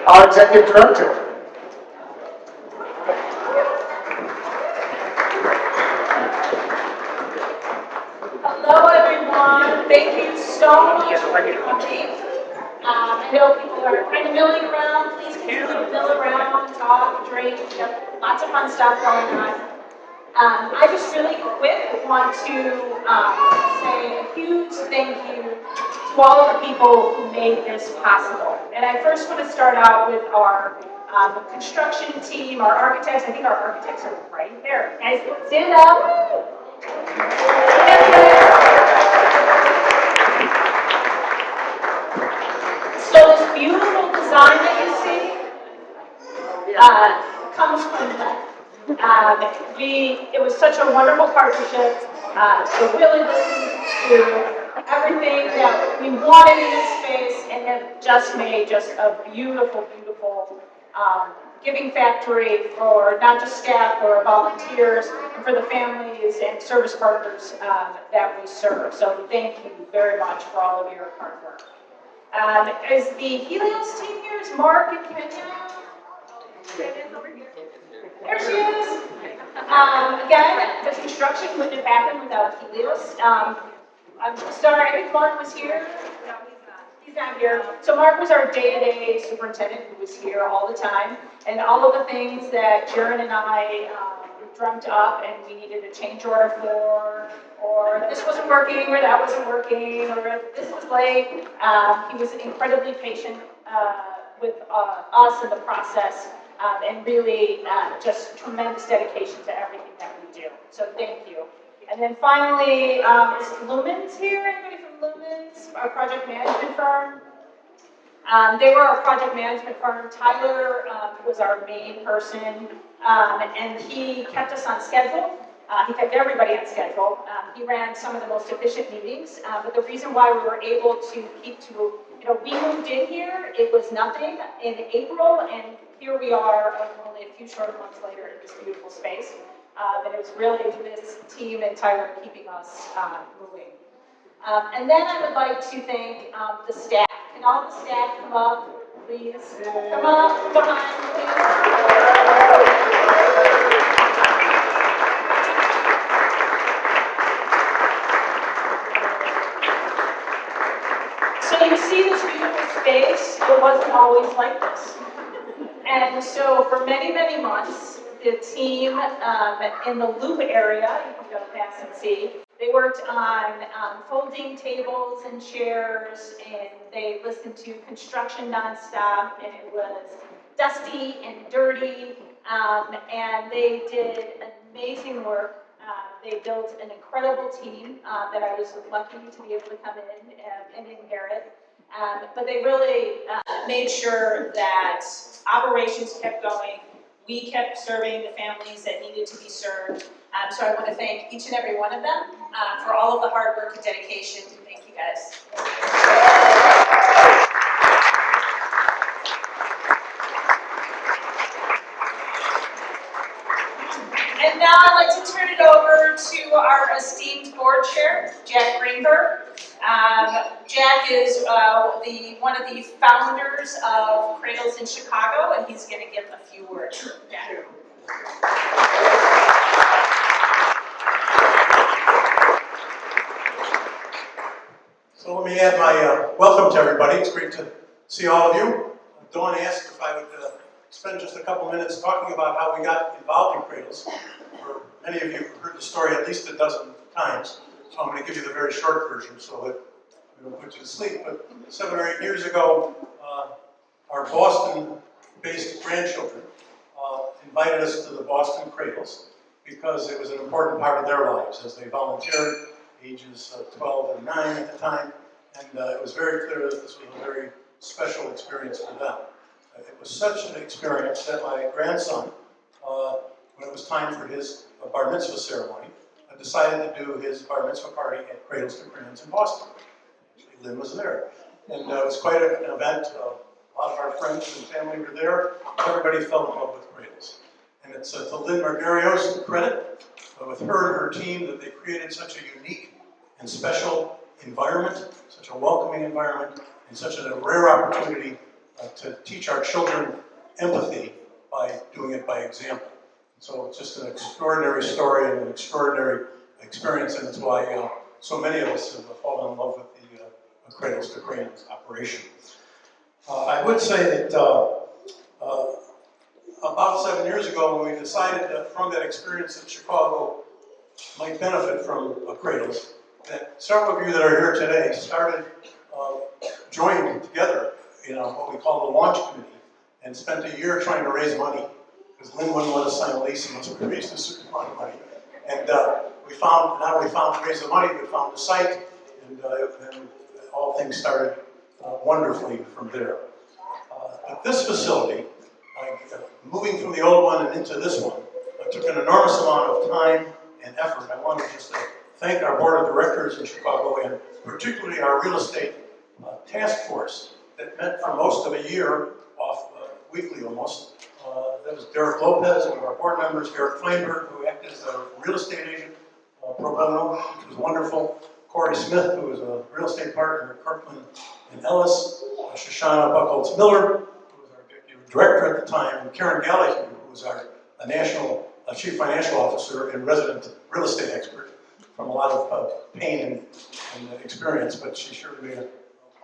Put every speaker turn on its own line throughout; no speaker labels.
our Executive Director.
Hello, everyone. Thank you so much for coming. I know people are kind of milling around. Please continue to mill around, talk, drink. We have lots of fun stuff going on. I just really quick want to say a huge thank you to all of the people who made this possible. And I first want to start out with our construction team, our architects. I think our architects are right there. Guys, stand up. So this beautiful design that you see comes from them. It was such a wonderful partnership. They really listened to everything that we wanted in this space and have just made just a beautiful, beautiful giving factory for not just staff, but our volunteers, and for the families and service partners that we serve. So thank you very much for all of your hard work. Is the Helios team here? Is Mark and Kenya? There she is. Again, the construction wouldn't have happened without Helios. I'm sorry, I think Mark was here. No, he's not here. So Mark was our day-to-day superintendent who was here all the time. And all of the things that Jaron and I dreamt up and we needed a change order for, or this wasn't working, or that wasn't working, or this was late. He was incredibly patient with us in the process, and really just tremendous dedication to everything that we do. So thank you. And then finally, is Lumens here? Anybody from Lumens, our project management firm? They were our project management firm. Tyler was our main person, and he kept us on schedule. He kept everybody on schedule. He ran some of the most efficient meetings, but the reason why we were able to keep to, we moved in here, it was nothing in April, and here we are only a few short months later in this beautiful space. And it was really this team and Tyler keeping us moving. And then I would like to thank the staff. Can all the staff come up, please? Come up, behind, please. So you see this beautiful space, it wasn't always like this. And so for many, many months, the team in the loop area, you can go past and see, they worked on folding tables and chairs, and they listened to construction nonstop, and it was dusty and dirty, and they did amazing work. They built an incredible team that I was lucky to be able to come in and inherit. But they really made sure that operations kept going. We kept serving the families that needed to be served. So I want to thank each and every one of them for all of the hard work and dedication. Thank you, guys. And now I'd like to turn it over to our esteemed board chair, Jack Greenberg. Jack is one of the founders of Cradles in Chicago, and he's going to give a few words. Jack.
So let me add my welcome to everybody. It's great to see all of you. Dawn asked if I would spend just a couple minutes talking about how we got involved in Cradles. For many of you have heard the story at least a dozen times, so I'm going to give you the very short version so that we don't put you to sleep. But 7 or 8 years ago, our Boston-based grandchildren invited us to the Boston Cradles because it was an important part of their lives as they volunteered, ages 12 and 9 at the time, and it was very clear that this was a very special experience for them. It was such an experience that my grandson, when it was time for his bar mitzvah ceremony, decided to do his bar mitzvah party at Cradles to Crayons in Boston. Lynn was there. And it was quite an event. A lot of our friends and family were there. Everybody fell in love with Cradles. And it's to Lynn Margario's credit, with her and her team, that they created such a unique and special environment, such a welcoming environment, and such a rare opportunity to teach our children empathy by doing it by example. So it's just an extraordinary story and an extraordinary experience, and it's why so many of us have fallen in love with the Cradles to Crayons operation. I would say that about 7 years ago, when we decided that from that experience that Chicago might benefit from Cradles, that several of you that are here today joined together in what we call the launch committee, and spent a year trying to raise money, because Lynn wouldn't let us sign a lease unless we raised a certain amount of money. And we found, not only found to raise the money, we found the site, and all things started wonderfully from there. But this facility, moving from the old one and into this one, took an enormous amount of time and effort. I want to just thank our board of directors in Chicago, and particularly our real estate task force that met for most of a year, weekly almost. That was Derek Lopez, one of our board members, Eric Feinberg, who acted as a real estate agent, pro bono, which was wonderful. Corey Smith, who was a real estate partner at Kirkland and Ellis. Shoshana Buchholz-Miller, who was our executive director at the time, and Karen Gallagher, who was our national chief financial officer and resident real estate expert, from a lot of pain and experience, but she sure made a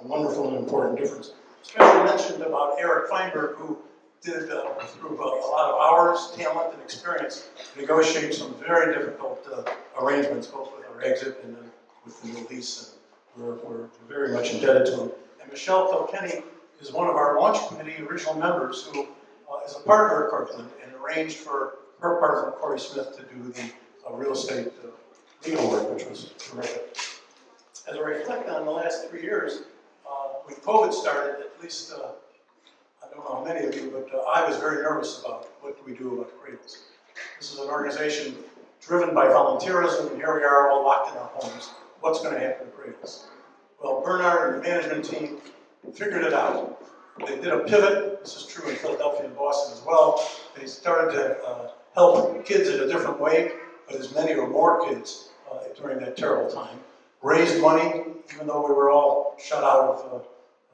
wonderful and important difference. Especially mentioned about Eric Feinberg, who did, through a lot of hours, talent, and experience, negotiate some very difficult arrangements, both with our exit and then with the new lease, and we're very much indebted to him. And Michelle Kilkenny is one of our launch committee original members, who is a partner at Kirkland, and arranged for her partner, Corey Smith, to do the real estate legal work, which was terrific. As I reflect on the last 3 years, when COVID started, at least, I don't know how many of you, but I was very nervous about what do we do about Cradles. This is an organization driven by volunteerism, and here we are all locked in our homes. What's going to happen to Cradles? Well, Bernard and the management team figured it out. They did a pivot. This is true in Philadelphia and Boston as well. They started to help kids in a different way, but as many or more kids during that terrible time. Raised money, even though we were all shut out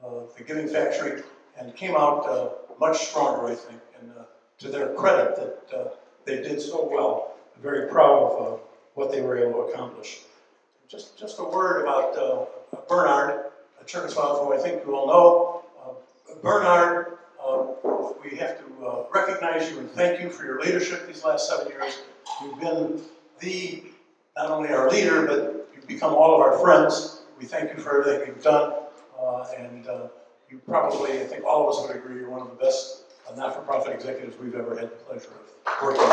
of the Giving Factory, and came out much stronger, I think, and to their credit that they did so well. I'm very proud of what they were able to accomplish. Just a word about Bernard Cherkasov, who I think you all know. Bernard, we have to recognize you and thank you for your leadership these last 7 years. You've been not only our leader, but you've become all of our friends. We thank you for everything you've done, and you probably, I think all of us would agree, you're one of the best not-for-profit executives we've ever had the pleasure of working with.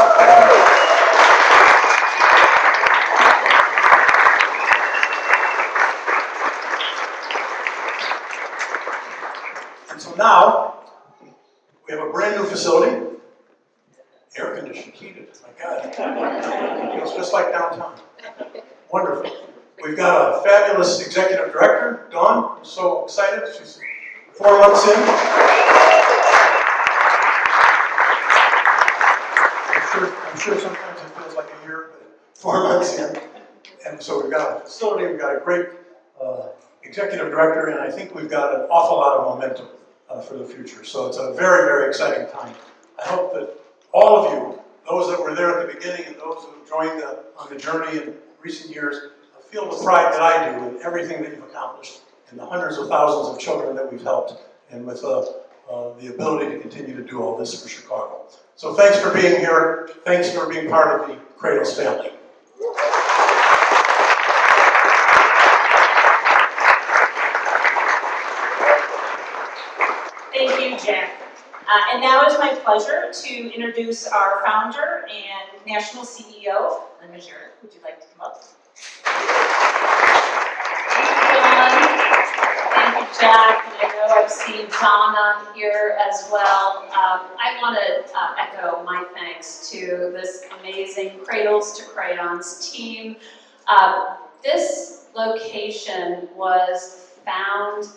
And so now, we have a brand new facility, air-conditioned, heated, my God. It's just like downtown. Wonderful. We've got a fabulous executive director, Dawn. I'm so excited. She's 4 months in. I'm sure sometimes it feels like a year, but 4 months in. And so we've got a facility, we've got a great executive director, and I think we've got an awful lot of momentum for the future. So it's a very, very exciting time. I hope that all of you, those that were there at the beginning and those who have joined on the journey in recent years, feel the pride that I do in everything that you've accomplished, and the hundreds of thousands of children that we've helped, and with the ability to continue to do all this for Chicago. So thanks for being here. Thanks for being part of the Cradles family.
Thank you, Jack. And now it is my pleasure to introduce our founder and national CEO, Lynn Major. Would you like to come up?
Thank you, Jack. And I know I've seen Donna here as well. I want to echo my thanks to this amazing Cradles to Crayons team. This location was found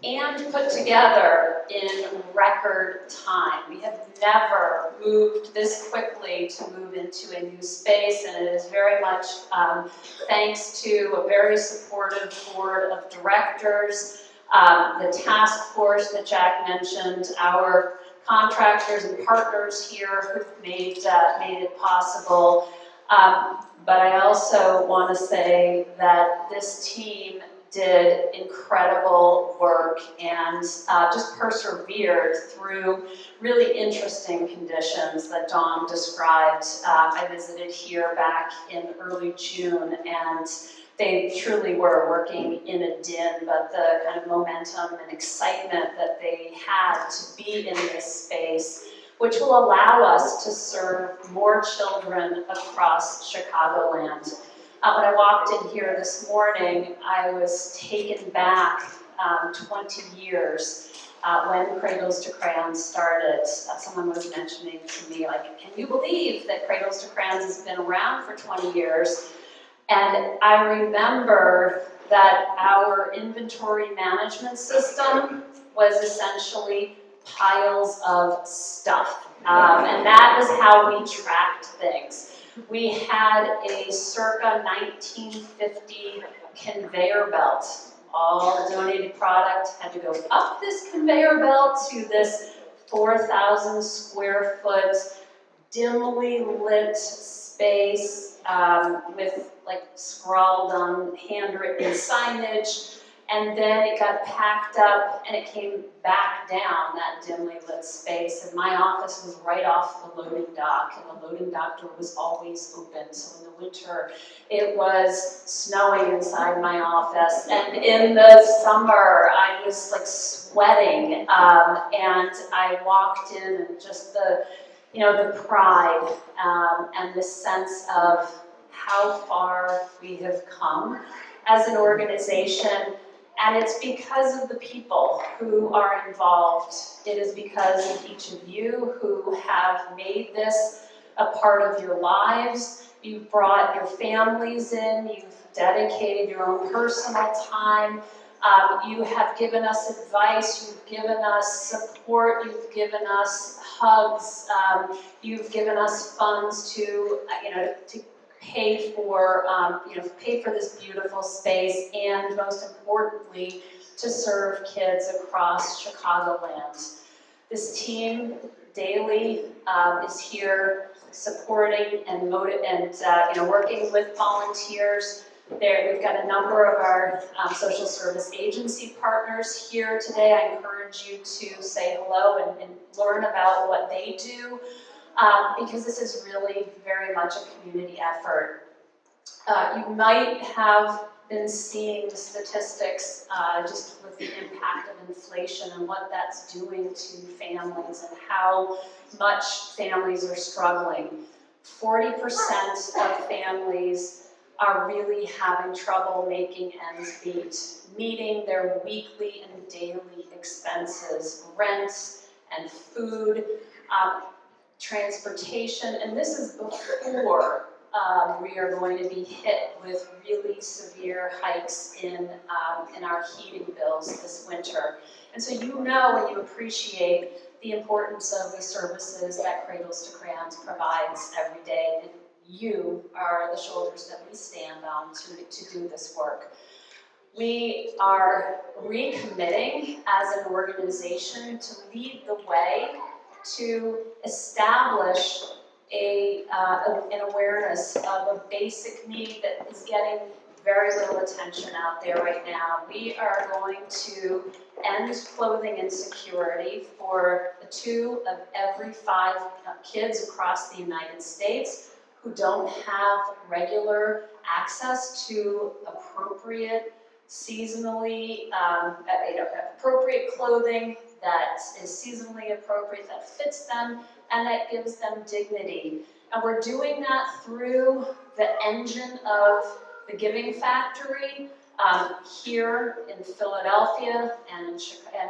and put together in record time. We have never moved this quickly to move into a new space, and it is very much thanks to a very supportive board of directors, the task force that Jack mentioned, our contractors and partners here who've made it possible. But I also want to say that this team did incredible work and just persevered through really interesting conditions that Dawn described. I visited here back in early June, and they truly were working in a din, but the kind of momentum and excitement that they had to be in this space, which will allow us to serve more children across Chicagoland. When I walked in here this morning, I was taken back 20 years when Cradles to Crayons started. Someone was mentioning to me, like, can you believe that Cradles to Crayons has been around for 20 years? And I remember that our inventory management system was essentially piles of stuff. And that was how we tracked things. We had a circa 1950 conveyor belt. All donated product had to go up this conveyor belt to this 4,000 square foot, dimly lit space with like scrawled on handwritten signage. And then it got packed up and it came back down that dimly lit space. And my office was right off the loading dock, and the loading dock door was always open. So in the winter, it was snowing inside my office. And in the summer, I was like sweating. And I walked in and just the pride and the sense of how far we have come as an organization. And it's because of the people who are involved. It is because of each of you who have made this a part of your lives. You've brought your families in. You've dedicated your own personal time. You have given us advice. You've given us support. You've given us hugs. You've given us funds to pay for this beautiful space, and most importantly, to serve kids across Chicagoland. This team daily is here supporting and working with volunteers. We've got a number of our social service agency partners here today. I encourage you to say hello and learn about what they do. Because this is really very much a community effort. You might have been seeing the statistics just with the impact of inflation and what that's doing to families and how much families are struggling. 40% of families are really having trouble making ends meet, meeting their weekly and daily expenses, rent and food, transportation, and this is before we are going to be hit with really severe hikes in our heating bills this winter. And so you know and you appreciate the importance of the services that Cradles to Crayons provides every day, and you are the shoulders that we stand on to do this work. We are recommitting as an organization to lead the way to establish an awareness of a basic need that is getting very little attention out there right now. We are going to end clothing insecurity for 2 of every 5 kids across the United States who don't have regular access to appropriate, seasonally appropriate clothing that is seasonally appropriate, that fits them, and that gives them dignity. And we're doing that through the engine of the Giving Factory here in Philadelphia and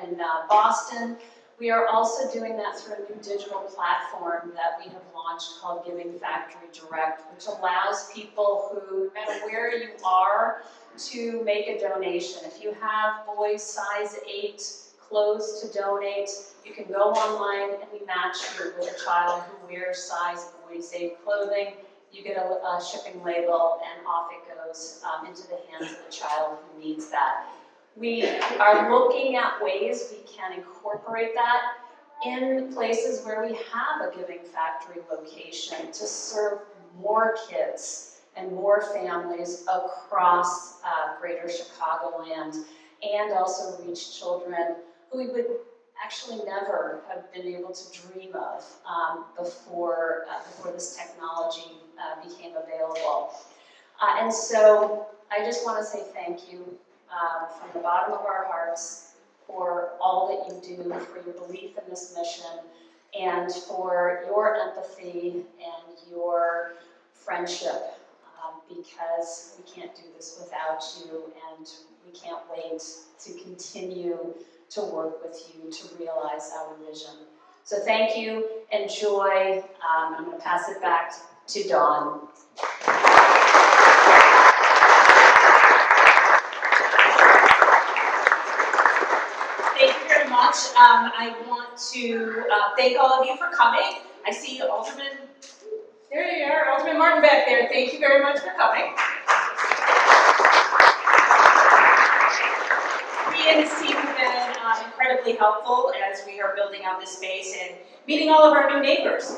in Boston. We are also doing that through a new digital platform that we have launched called Giving Factory Direct, which allows people who, no matter where you are, to make a donation. If you have boys size 8 clothes to donate, you can go online and we match you with a child who wears size boys 8 clothing. You get a shipping label and off it goes into the hands of the child who needs that. We are looking at ways we can incorporate that in places where we have a Giving Factory location to serve more kids and more families across greater Chicagoland, and also reach children who we would actually never have been able to dream of before this technology became available. And so I just want to say thank you from the bottom of our hearts for all that you do, for your belief in this mission, and for your empathy and your friendship, because we can't do this without you, and we can't wait to continue to work with you to realize our vision. So thank you, enjoy. I'm going to pass it back to Dawn.
Thank you very much. I want to thank all of you for coming. I see Alderman, there you are, Alderman Martin back there. Thank you very much for coming. He and his team have been incredibly helpful as we are building out this space and meeting all of our new neighbors.